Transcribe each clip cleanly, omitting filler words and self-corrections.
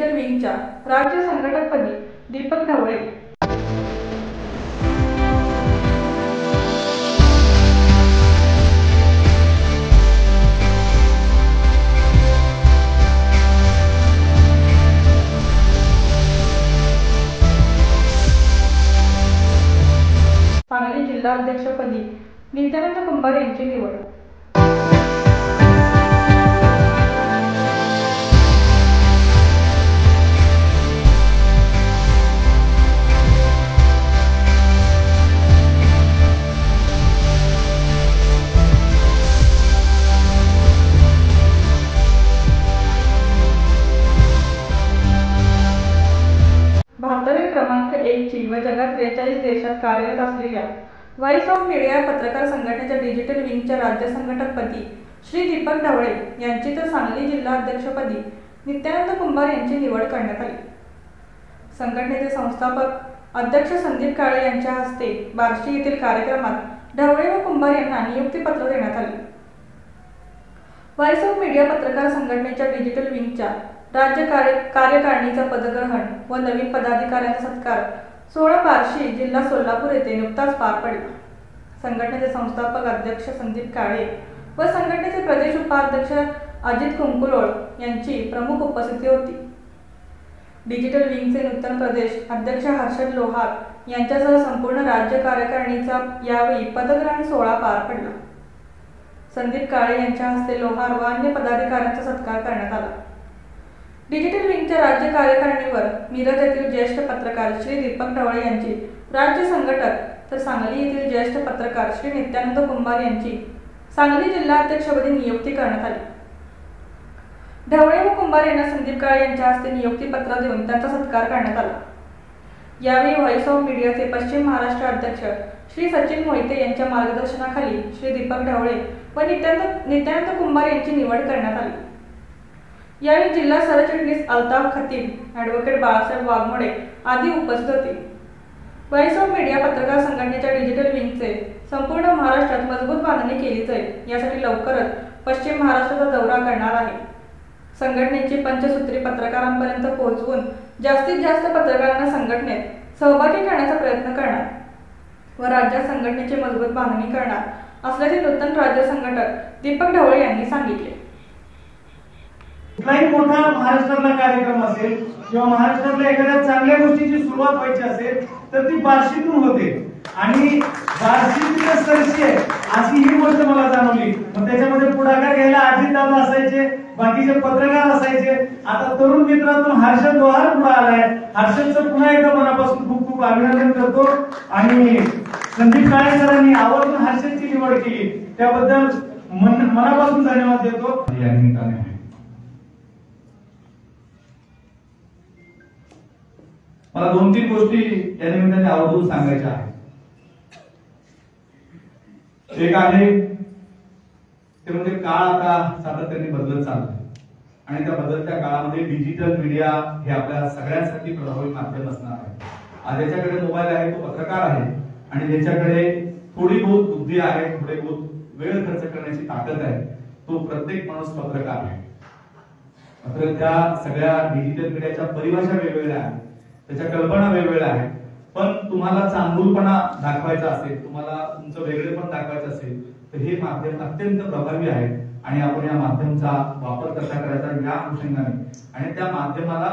Digital विंगच्या राज्य संघटकपदी दीपक ढवळे। सांगली जिल्हा अध्यक्षपदी नित्यानंद कुंभार यांची निवड। भारतातील क्रमांक 1 ची व जगात 43 देशात कार्यरत असलेल्या व्हॉइस ऑफ मीडिया पत्रकार संघटनेच्या डिजिटल विंगच्या राज्य संघटकपदी श्री दीपक ढवळे यांची तर सांगली जिल्हा अध्यक्षपदी नित्यानंद कुंभार यांची निवड करण्यात आली। संघटनेचे संस्थापक अध्यक्ष संदीप काळे यांच्या हस्ते बार्शी येथील कार्यक्रमात ढवळे व कुंभार यांना नियुक्तीपत्र देण्यात आले। व्हॉइस ऑफ मीडिया पत्रकार संघटनेच्या डिजिटल विंगच्या राज्य कार्यकारिणीचा पदग्रहण व नवीन पदाधिकाऱ्यांचा सत्कार 16 बार्शी जिल्हा सोलापूर येथे नुकताच पार पडला। संघटनेचे संस्थापक अध्यक्ष संदीप काळे व संघटनेचे प्रदेश उपाध्यक्ष अजित कुंकुलोळ यांची प्रमुख उपस्थिती होती। डिजिटल विंगचे नूतन प्रदेश अध्यक्ष हर्षद लोहार यांच्यासह संपूर्ण राज्य कार्यकारिणीचा यावेळी पदग्रहण सोहळा पार पडला। संदीप काळे यांच्या हस्ते लोहार व अन्य पदाधिकाऱ्यांचा सत्कार करण्यात आला। डिजिटल विंगच्या राज्य कार्यकारिणीवर मिरज येथील ज्येष्ठ पत्रकार श्री दीपक ढवळे यांची राज्य संघटक तर सांगली येथील ज्येष्ठ पत्रकार श्री नित्यानंद कुंभार यांची सांगली जिल्हा अध्यक्षपदी नियुक्ती करण्यात आली। ढवळे व कुंभार यांना संदीप काळे यांच्या हस्ते नियुक्तीपत्र देऊन त्यांचा सत्कार करण्यात आला। यावेळी व्हॉइस ऑफ मीडियाचे पश्चिम महाराष्ट्र अध्यक्ष श्री सचिन मोहिते यांच्या मार्गदर्शनाखाली श्री दीपक ढवळे व नित्यानंद कुंभार यांची निवड करण्यात आली। यावेळी जिल्हा सरचिटणीस अल्ताफ खतीब, ॲडव्होकेट बाळासाहेब वाघमोडे आदी उपस्थित होते। व्हॉइस ऑफ मीडिया पत्रकार संघटनेच्या डिजिटल विंगचे संपूर्ण महाराष्ट्रात मजबूत बांधणी केली जाईल यासाठी लवकरच पश्चिम महाराष्ट्राचा दौरा करणार आहे। संघटनेची पंचसूत्री पत्रकारांपर्यंत पोहोचवून जास्तीत जास्त पत्रकारांना संघटनेत सहभागी करण्याचा प्रयत्न करणार व राज्यात संघटनेची मजबूत बांधणी करणार असल्याचे नूतन राज्य संघटक दीपक ढवळे यांनी सांगितले। कुठलाही मोठा महाराष्ट्रातला कार्यक्रम असेल किंवा महाराष्ट्रातल्या एखाद्या चांगल्या गोष्टीची सुरुवात व्हायची असेल तर ती बार्शीतून होते आणि बार्शीतून सरशी आहे अशी ही गोष्ट मला जाणवली। मग त्याच्यामध्ये पुढाकार घ्यायला अजितदादा असायचे, बाकीचे पत्रकार असायचे। आता तरुण मित्रातून हर्षद लोहार पुढे आलाय। हर्षदचं पुन्हा एकदा मनापासून खूप खूप अभिनंदन करतो आणि संदीप काळे सरांनी आवर्जून हर्षदची निवड केली त्याबद्दल मनापासून धन्यवाद देतो। या निमित्ताने मला 2-3 गोष्टी या निमित्ताने आवर्जून सांगायच्या आहेत। एक आहे ते म्हणजे काळ आता सातत्याने बदलत चाललाय आणि त्या बदलत्या काळामध्ये डिजिटल मीडिया हे आपल्या सगळ्यांसाठी प्रभावी माध्यम असणार आहे। आज ज्याच्याकडे मोबाईल आहे तो पत्रकार आहे आणि ज्याच्याकडे थोडी बहुत बुद्धी आहे, थोडे बहुत वेळ खर्च करण्याची ताकद आहे तो प्रत्येक माणूस पत्रकार आहे। मात्र त्या सगळ्या डिजिटल मीडियाच्या परिभाषा वेगवेगळ्या आहेत, त्याच्या कल्पना वेगवेगळ्या आहेत। पण तुम्हाला चांगुलपणा दाखवायचा असेल, तुम्हाला तुमचं वेगळेपण दाखवायचं असेल तर हे माध्यम अत्यंत प्रभावी आहे आणि आपण या माध्यमाचा वापर कसा करायचा या अनुषंगाने आणि त्या माध्यमाला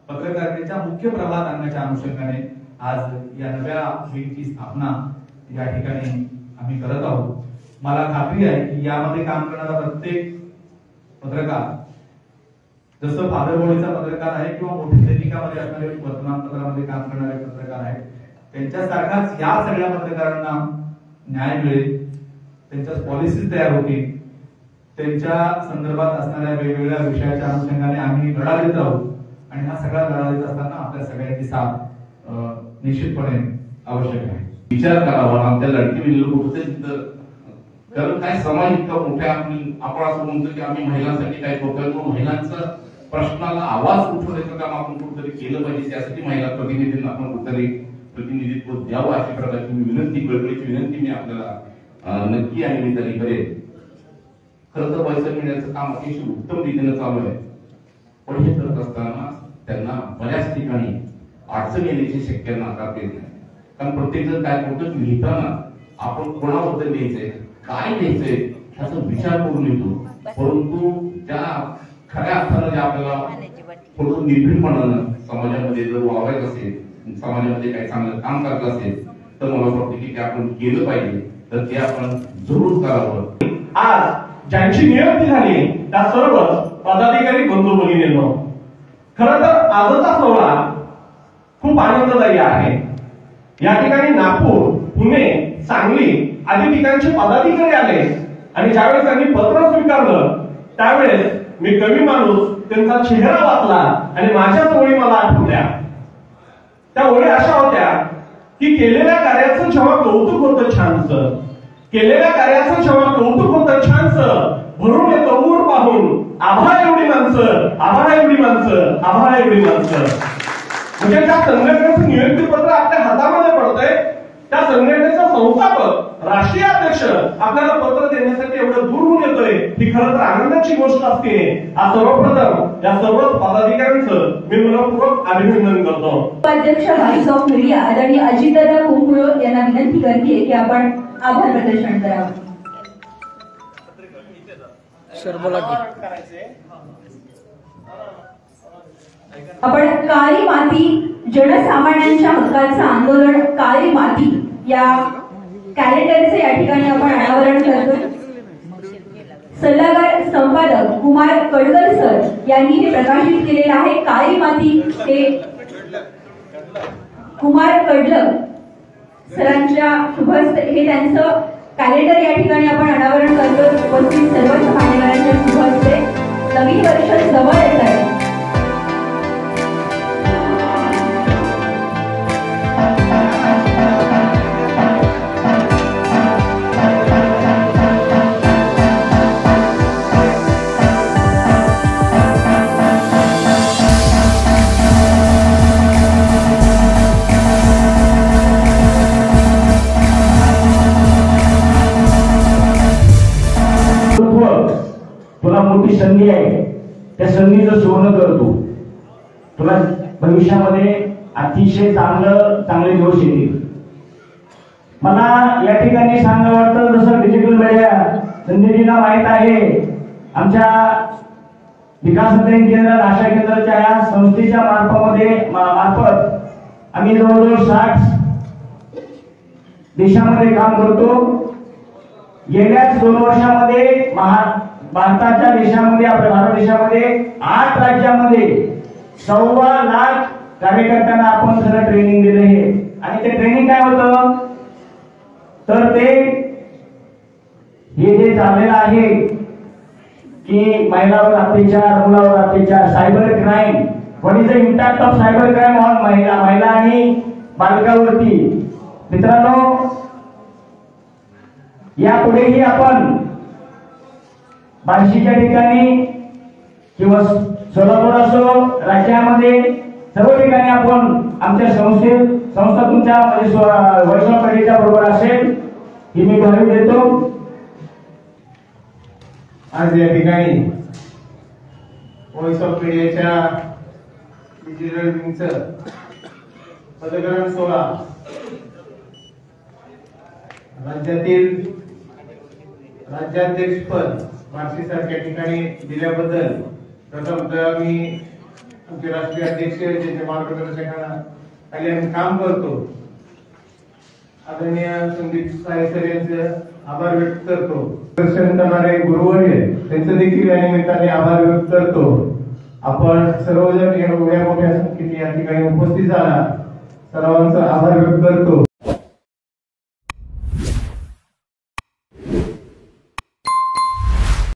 पत्रकारितेच्या मुख्य प्रवाहात आणण्याच्या अनुषंगाने आज या नव्या विंगची स्थापना या ठिकाणी आम्ही करत आहोत। मला खात्री आहे की यामध्ये काम करणारा प्रत्येक पत्रकार जसं फादरबोळीचा पत्रकार आहे किंवा मोठ्या दैनिकामध्ये असणारे वर्तमानपत्रामध्ये काम करणारे पत्रकार आहेत त्यांच्यासारखाच या सगळ्या पत्रकारांना न्याय मिळेल, त्यांच्या पॉलिसीज तयार होतील, त्यांच्या संदर्भात असणाऱ्या वेगवेगळ्या विषयाच्या अनुषंगाने आम्ही लढा देत आहोत आणि हा सगळा लढा देत असताना आपल्या सगळ्यांची साथ निश्चितपणे आवश्यक आहे। विचार करावा आमच्या लढकी विल्ल कुठे तिथं कारण काय समाज इतका मोठा आपण असं म्हणतो की आम्ही महिलांसाठी काय करतोय, महिलांचा प्रश्नाला आवाज उठवण्याचं काम आपण कुठेतरी केलं पाहिजे। त्यासाठी महिला प्रतिनिधींना आपण कुठेतरी प्रतिनिधित्व द्यावं अशी प्रकारची विनंती, कळकळीची विनंती मी आपल्याला नक्की आणि मी तरी करेन। खरं तर व्हॉइस ऑफ मीडियाचं काम अतिशय उत्तम रीतीने चालू आहे, पण हे करत असताना त्यांना बऱ्याच ठिकाणी अडचण येण्याची शक्यता नाकारता येत नाही. कारण प्रत्येक जण काय करतो की लिहिताना आपण कोणाबद्दल लिहायचंय, काय लिहायचंय ह्याचा विचार करून लिहितो. परंतु त्या खऱ्या अर्थानं जे आपल्याला थोडं निर्भीडपणानं समाजामध्ये जर वावरायचं असेल, समाजामध्ये काही चांगलं काम करायचं असेल, तर मला वाटतं की ते आपण केलं पाहिजे. तर ते आपण जरूर करावं. आज ज्यांची नियुक्ती झाली त्या सर्व पदाधिकारी बंधू भगिनींनो, खरं तर आजचा सोहळा खूप आनंददायी आहे. या ठिकाणी नागपूर, पुणे, सांगली आदी ठिकाणचे पदाधिकारी आले आणि ज्यावेळेस त्यांनी पत्र स्वीकारलं त्यावेळेस मी कवी माणूस त्यांचा चेहरा वाचला आणि माझ्याच ओळी मला आठवल्या. त्या ओळी अशा होत्या की केलेल्या कार्याचं जेव्हा कौतुक होतं छानसं, केलेल्या कार्याचं जेव्हा कौतुक होतं छानसं, भरून येतो ऊर पाहून आभाळ एवढी माणसं, आभाळ एवढी माणसं, आभाळ एवढी माणसं. म्हणजे त्या संघटनेचं नियुक्तीपत्र आपल्या हातामध्ये पडतंय. त्या संघटनेचा संस्थापक, राष्ट्रीय अध्यक्ष आपल्याला पत्र देण्यासाठी एवढं दूर होऊन येतोय, ही खरं तर आनंदाची गोष्ट असते. आज सर्वप्रथम या सर्व पदाधिकाऱ्यांचं मी मनपूर्वक अभिनंदन करतो. उपाध्यक्ष व्हाईस ऑफ मीडिया आदरणीय अजितदादा कुंकुळ यांना विनंती करते की आपण आभार प्रदर्शन करावं. आपण काळी माती जनसामान्यांच्या हक्काचं आंदोलन काळी माती या कॅलेंडरचे या ठिकाणी आपण अनावरण करतो. सल्लागार संपादक कुमार कडकर सर यांनी हे प्रकाशित केलेलं आहे. काळी माती हे कुमार कडकर सरांच्या शुभहस्ते हे त्यांचं कॅलेंडर या ठिकाणी आपण अनावरण करतो. उपस्थित सर्वच मान्यवरांच्या शुभहस्ते नवीन वर्ष जवळ येत आहे. तुला मोठी संधी आहे, त्या संधीचं सोनं करतो. तुला भविष्यामध्ये अतिशय चांगले दिवस येतील. मला या ठिकाणी सांगावं वाटतं, जसं डिजिटल मीडिया संधीजींना माहित आहे, आमच्या विकास अध्ययन केंद्र आशा केंद्राच्या या संस्थेच्या मार्फत आम्ही जवळजवळ 60 देशामध्ये काम करतो. गेल्याच 2 वर्षामध्ये भारताच्या देशामध्ये, आपल्या भारत देशामध्ये 8 राज्यामध्ये 1.25 लाख कार्यकर्त्यांना आपण सगळं ट्रेनिंग दिलं आहे. आणि ते ट्रेनिंग काय होतं, तर ते हे जे चाललेलं आहे की महिलावर अत्याचार, मुलावर अत्याचार, cyber crime, what is the impact of cyber crime on महिला आणि बालकावरती. मित्रांनो, यापुढेही आपण बार्शीच्या ठिकाणी किंवा सोलापूर असो, राज्यामध्ये सर्व ठिकाणी आपण आमच्या संस्था तुमच्या व्हॉइस ऑफ मीडियाच्या बरोबर असेल ही मी ग्वाही देतो. आज या ठिकाणी व्हॉइस ऑफ मीडियाच्या डिजिटल विंगचं पदग्रहण सोहळा राज्याध्यक्षपद बार्शी सारख्या ठिकाणी दिल्याबद्दल प्रथमतः मी आमचे राष्ट्रीय अध्यक्ष ज्यांच्या मार्गदर्शनाखाली आम्ही काम करतो आदरणीय संदीप साहे सर यांचे आभार व्यक्त करतो. दर्शन करणारे गुरुवर्य त्यांचं देखील या निमित्ताने आभार व्यक्त करतो. आपण सर्वजण एवढ्या मोठ्या संख्येने या ठिकाणी उपस्थित झाला, सर्वांचा आभार व्यक्त करतो.